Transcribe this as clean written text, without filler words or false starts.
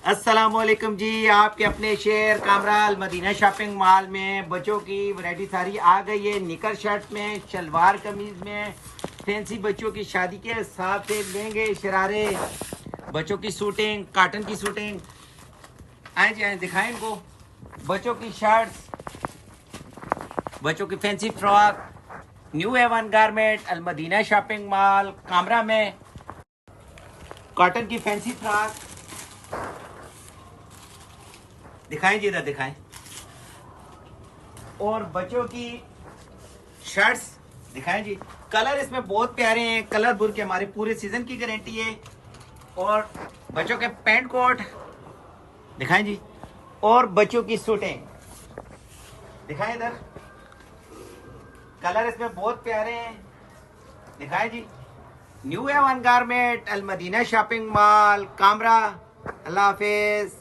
अस्सलामुअलैकुम जी। आपके अपने शहर कामरा अल मदीना शॉपिंग मॉल में बच्चों की वैरायटी सारी आ गई है। निकर शर्ट में, शलवार कमीज में, फैंसी बच्चों की शादी के हिसाब से लेंगे शरारे, बच्चों की सूटिंग, कॉटन की सूटिंग। आए जी आए, दिखाएं इनको। बच्चों की शर्ट्स, बच्चों की fancy frock, new Avon garment Al Madina shopping mall Kamra में। कॉटन की फैंसी फ्रॉक दिखाएं जी, इधर दिखाएं। और बच्चों की शर्ट्स दिखाएं जी। कलर इसमें बहुत प्यारे हैं। कलर बुर के हमारे पूरे सीजन की गारंटी है। और बच्चों के पैंट कोट दिखाएं जी। और बच्चों की सूटें दिखाएं इधर। कलर इसमें बहुत प्यारे हैं, दिखाएं जी। New Avon garment Al Madina shopping mall Kamra. अल्लाह हाफिज।